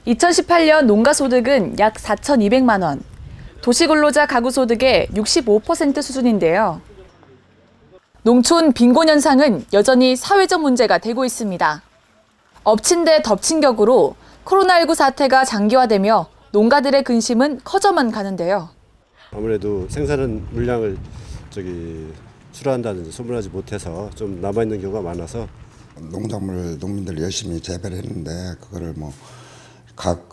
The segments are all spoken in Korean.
2018년 농가소득은 약 4,200만 원, 도시근로자 가구소득의 65% 수준인데요. 농촌 빈곤 현상은 여전히 사회적 문제가 되고 있습니다. 엎친 데 덮친 격으로 코로나19 사태가 장기화되며 농가들의 근심은 커져만 가는데요. 아무래도 생산한 물량을 출하한다든지 소분하지 못해서 좀 남아있는 경우가 많아서 농작물 농민들 열심히 재배를 했는데 그거를 각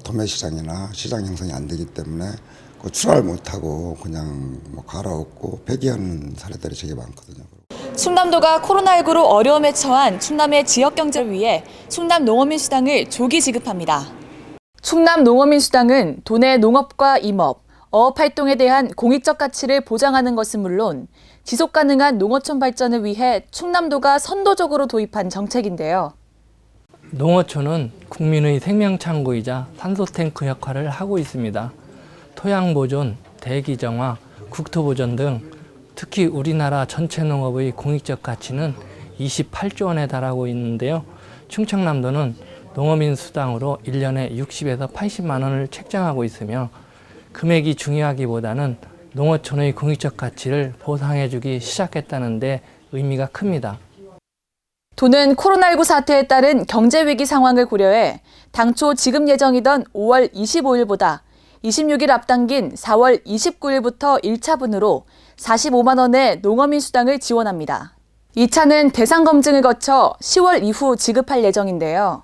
도매 시장이나 시장 형성이 안 되기 때문에 출하를 못하고 그냥 갈아엎고 폐기하는 사례들이 되게 많거든요. 충남도가 코로나19로 어려움에 처한 충남의 지역 경제를 위해 충남 농어민수당을 조기 지급합니다. 충남 농어민수당은 도내 농업과 임업, 어업 활동에 대한 공익적 가치를 보장하는 것은 물론 지속 가능한 농어촌 발전을 위해 충남도가 선도적으로 도입한 정책인데요. 농어촌은 국민의 생명창고이자 산소탱크 역할을 하고 있습니다. 토양 보존, 대기 정화, 국토 보존 등 특히 우리나라 전체 농업의 공익적 가치는 28조 원에 달하고 있는데요. 충청남도는 농어민 수당으로 1년에 60에서 80만 원을 책정하고 있으며 금액이 중요하기보다는 농어촌의 공익적 가치를 보상해주기 시작했다는 데 의미가 큽니다. 도는 코로나19 사태에 따른 경제위기 상황을 고려해 당초 지급 예정이던 5월 25일보다 26일 앞당긴 4월 29일부터 1차분으로 45만 원의 농어민 수당을 지원합니다. 2차는 대상 검증을 거쳐 10월 이후 지급할 예정인데요.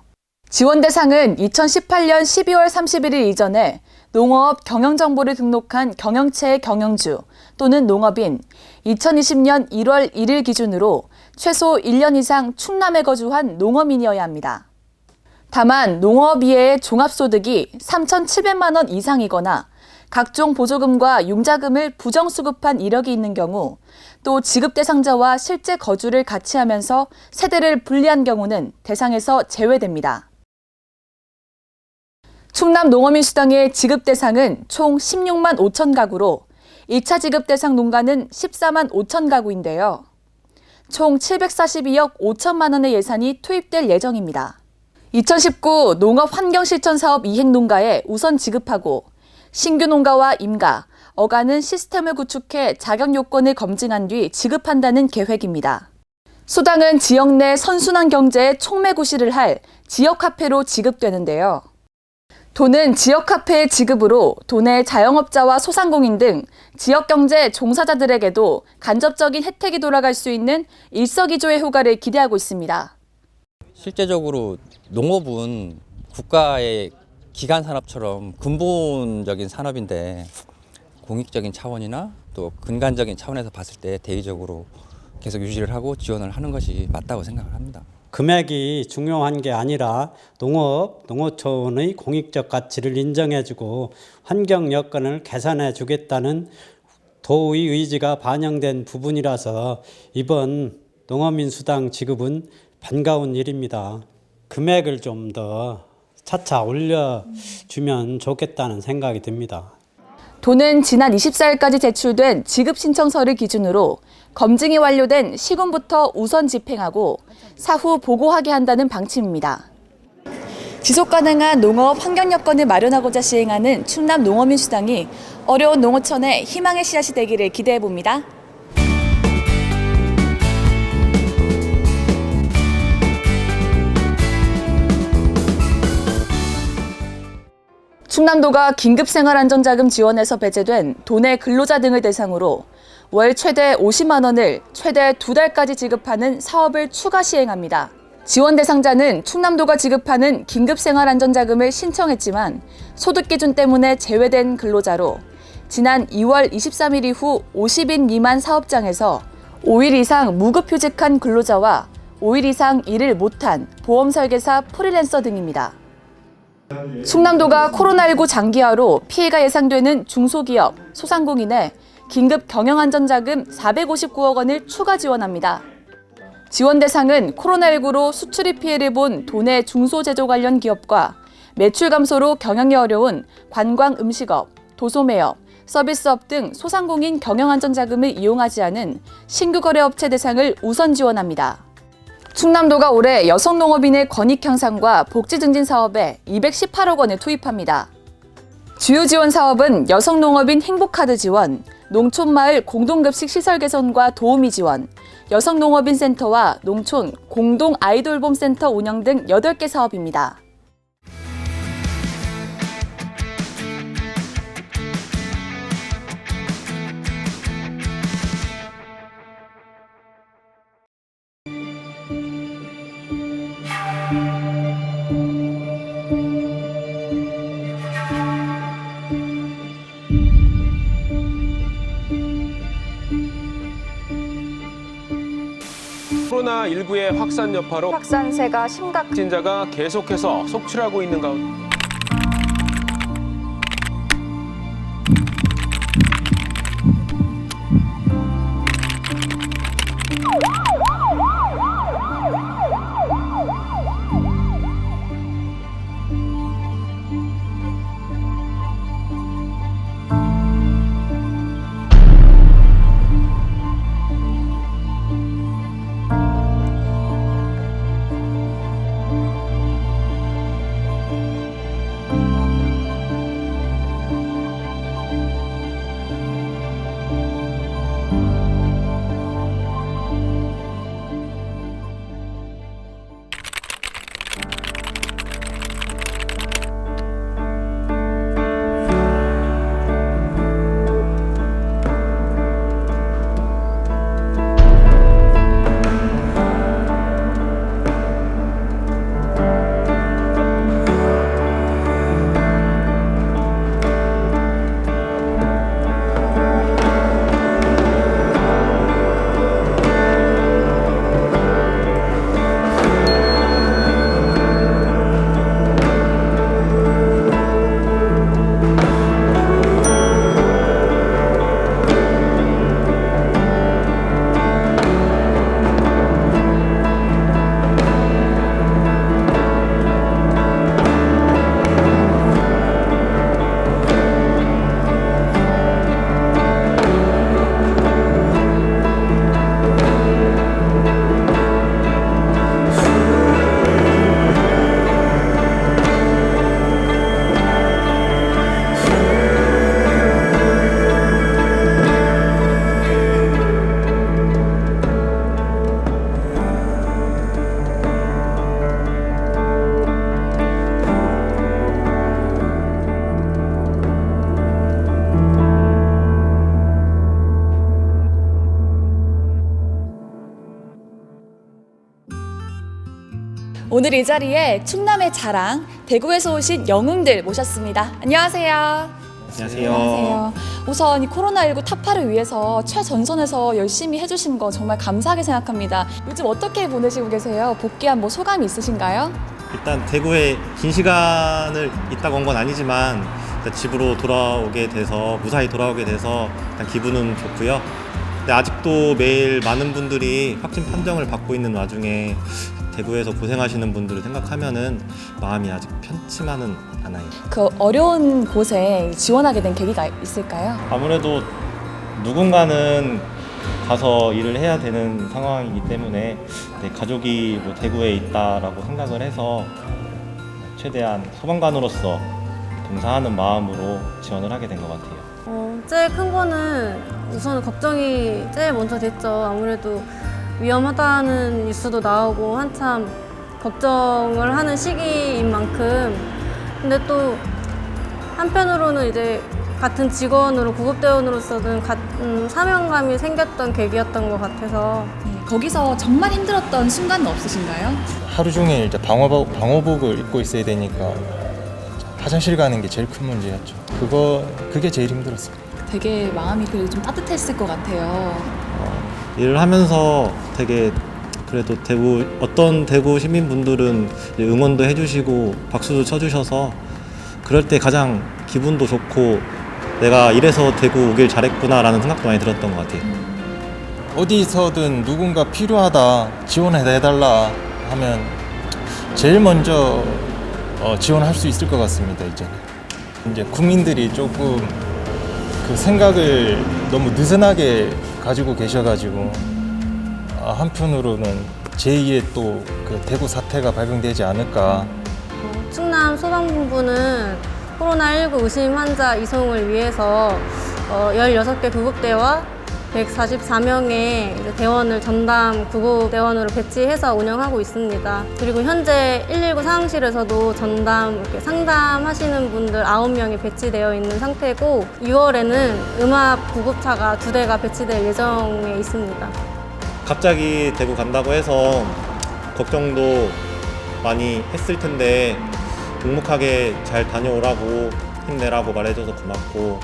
지원 대상은 2018년 12월 31일 이전에 농어업 경영정보를 등록한 경영체의 경영주 또는 농업인 2020년 1월 1일 기준으로 최소 1년 이상 충남에 거주한 농어민이어야 합니다. 다만 농어업 이외의 종합소득이 3,700만 원 이상이거나 각종 보조금과 융자금을 부정수급한 이력이 있는 경우 또 지급 대상자와 실제 거주를 같이 하면서 세대를 분리한 경우는 대상에서 제외됩니다. 충남 농어민 수당의 지급 대상은 총 16만 5천 가구로 1차 지급 대상 농가는 14만 5천 가구인데요. 총 742억 5천만 원의 예산이 투입될 예정입니다. 2019 농업환경실천사업 이행농가에 우선 지급하고 신규 농가와 임가, 어가는 시스템을 구축해 자격 요건을 검증한 뒤 지급한다는 계획입니다. 수당은 지역 내 선순환 경제에 촉매구시를 할 지역화폐로 지급되는데요. 도는 지역화폐의 지급으로 도내 자영업자와 소상공인 등 지역경제 종사자들에게도 간접적인 혜택이 돌아갈 수 있는 일석이조의 효과를 기대하고 있습니다. 실제적으로 농업은 국가의 기간 산업처럼 근본적인 산업인데 공익적인 차원이나 또 근간적인 차원에서 봤을 때 대의적으로 계속 유지를 하고 지원을 하는 것이 맞다고 생각을 합니다. 금액이 중요한 게 아니라 농업, 농어촌의 공익적 가치를 인정해주고 환경 여건을 개선해 주겠다는 도의 의지가 반영된 부분이라서 이번 농어민 수당 지급은 반가운 일입니다. 금액을 좀 더 차차 올려주면 좋겠다는 생각이 듭니다. 도는 지난 24일까지 제출된 지급 신청서를 기준으로 검증이 완료된 시군부터 우선 집행하고 사후 보고하게 한다는 방침입니다. 지속 가능한 농업 환경 여건을 마련하고자 시행하는 충남 농어민 수당이 어려운 농어촌에 희망의 씨앗이 되기를 기대해 봅니다. 충남도가 긴급생활안전자금 지원에서 배제된 도내 근로자 등을 대상으로 월 최대 50만 원을 최대 2달까지 지급하는 사업을 추가 시행합니다. 지원 대상자는 충남도가 지급하는 긴급생활안전자금을 신청했지만 소득 기준 때문에 제외된 근로자로 지난 2월 23일 이후 50인 미만 사업장에서 5일 이상 무급휴직한 근로자와 5일 이상 일을 못한 보험설계사 프리랜서 등입니다. 충남도가 코로나19 장기화로 피해가 예상되는 중소기업, 소상공인에 긴급 경영안전자금 459억 원을 추가 지원합니다. 지원 대상은 코로나19로 수출입 피해를 본 도내 중소제조 관련 기업과 매출 감소로 경영이 어려운 관광 음식업, 도소매업, 서비스업 등 소상공인 경영안전자금을 이용하지 않은 신규 거래업체 대상을 우선 지원합니다. 충남도가 올해 여성 농업인의 권익 향상과 복지 증진 사업에 218억 원을 투입합니다. 주요 지원 사업은 여성 농업인 행복카드 지원, 농촌마을 공동급식 시설 개선과 도우미 지원, 여성 농업인 센터와 농촌 공동 아이돌봄 센터 운영 등 8개 사업입니다. 코로나19의 확산 여파로 확산세가 심각. 확진자가 계속해서 속출하고 있는 가운데 오늘 이 자리에 충남의 자랑, 대구에서 오신 영웅들 모셨습니다. 안녕하세요. 안녕하세요. 우선 이 코로나19 타파를 위해서 최전선에서 열심히 해주신 거 정말 감사하게 생각합니다. 요즘 어떻게 보내시고 계세요? 복귀한 뭐 소감이 있으신가요? 일단 대구에 긴 시간을 있다가 온 건 아니지만 일단 집으로 돌아오게 돼서 무사히 돌아오게 돼서 일단 기분은 좋고요. 근데 아직도 매일 많은 분들이 확진 판정을 받고 있는 와중에 대구에서 고생하시는 분들을 생각하면은 마음이 아직 편치만은 않아요. 그 어려운 곳에 지원하게 된 계기가 있을까요? 아무래도 누군가는 가서 일을 해야 되는 상황이기 때문에 가족이 뭐 대구에 있다라고 생각을 해서 최대한 소방관으로서 봉사하는 마음으로 지원을 하게 된 것 같아요. 제일 큰 거는 우선 걱정이 제일 먼저 됐죠. 아무래도 위험하다는 뉴스도 나오고 한참 걱정을 하는 시기인 만큼. 근데 또 한편으로는 이제 같은 직원으로 구급대원으로서는 같은 사명감이 생겼던 계기였던 것 같아서. 거기서 정말 힘들었던 순간은 없으신가요? 하루 종일 이제 방호복을 입고 있어야 되니까 화장실 가는 게 제일 큰 문제였죠. 그게 제일 힘들었어요. 되게 마음이 그래도 좀 따뜻했을 것 같아요. 일을 하면서 되게 그래도 어떤 대구 시민분들은 응원도 해주시고 박수도 쳐주셔서 그럴 때 가장 기분도 좋고 내가 이래서 대구 오길 잘했구나라는 생각도 많이 들었던 것 같아요. 어디서든 누군가 필요하다, 지원해달라 하면 제일 먼저 지원할 수 있을 것 같습니다. 이제 국민들이 조금 그 생각을 너무 느슨하게 가지고 계셔가지고 한편으로는 제2의 또 그 대구 사태가 발병되지 않을까. 충남 소방본부는 코로나19 의심 환자 이송을 위해서 16개 구급대와 144명의 대원을 전담 구급대원으로 배치해서 운영하고 있습니다. 그리고 현재 119 상황실에서도 전담 이렇게 상담하시는 분들 9명이 배치되어 있는 상태고 6월에는 음압 구급차가 2대가 배치될 예정에 있습니다. 갑자기 대구 간다고 해서 걱정도 많이 했을 텐데 묵묵하게 잘 다녀오라고 힘내라고 말해줘서 고맙고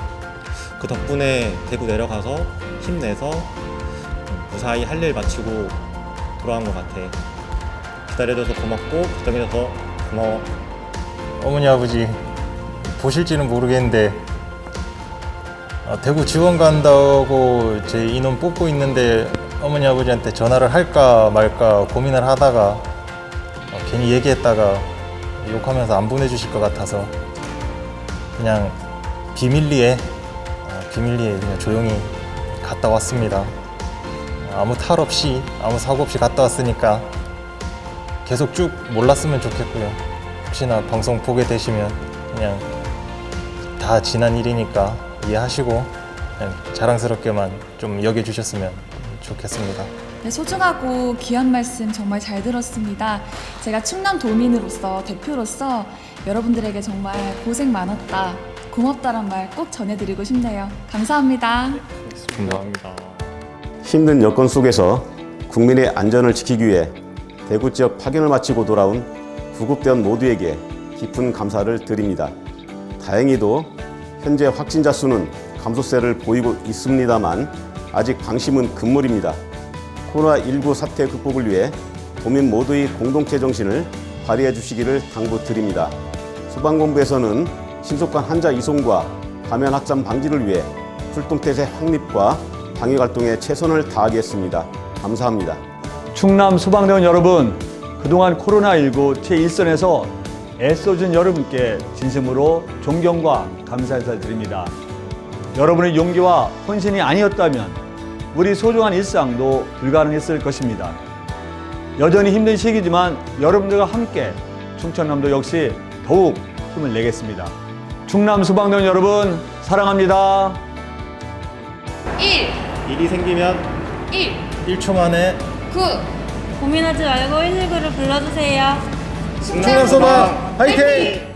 그 덕분에 대구 내려가서 힘내서 무사히 할 일 마치고 돌아온 것 같아. 기다려줘서 고맙고 걱정해줘서 고마워. 어머니 아버지 보실지는 모르겠는데 대구 지원 간다고 제 인원 뽑고 있는데 어머니 아버지한테 전화를 할까 말까 고민을 하다가 괜히 얘기했다가 욕하면서 안 보내주실 것 같아서 그냥 비밀리에 그냥 조용히 갔다 왔습니다. 아무 탈 없이 아무 사고 없이 갔다 왔으니까 계속 쭉 몰랐으면 좋겠고요. 혹시나 방송 보게 되시면 그냥 다 지난 일이니까 이해하시고 그냥 자랑스럽게만 좀 여겨주셨으면 좋겠습니다. 네, 소중하고 귀한 말씀 정말 잘 들었습니다. 제가 충남 도민으로서 대표로서 여러분들에게 정말 고생 많았다, 고맙다란 말 꼭 전해드리고 싶네요. 감사합니다. 감사합니다. 힘든 여건 속에서 국민의 안전을 지키기 위해 대구 지역 파견을 마치고 돌아온 구급대원 모두에게 깊은 감사를 드립니다. 다행히도 현재 확진자 수는 감소세를 보이고 있습니다만 아직 방심은 금물입니다. 코로나19 사태 극복을 위해 도민 모두의 공동체 정신을 발휘해 주시기를 당부드립니다. 소방본부에서는 신속한 환자 이송과 감염 확산 방지를 위해 출동태세 확립과 방역 활동에 최선을 다하겠습니다. 감사합니다. 충남 소방대원 여러분, 그동안 코로나19 제1선에서 애써준 여러분께 진심으로 존경과 감사 인사를 드립니다. 여러분의 용기와 헌신이 아니었다면 우리 소중한 일상도 불가능했을 것입니다. 여전히 힘든 시기지만 여러분들과 함께 충청남도 역시 더욱 힘을 내겠습니다. 충남 소방대원 여러분 사랑합니다. 일이 생기면 1초 만에 고민하지 말고 119를 불러주세요. 충남 소방 화이팅!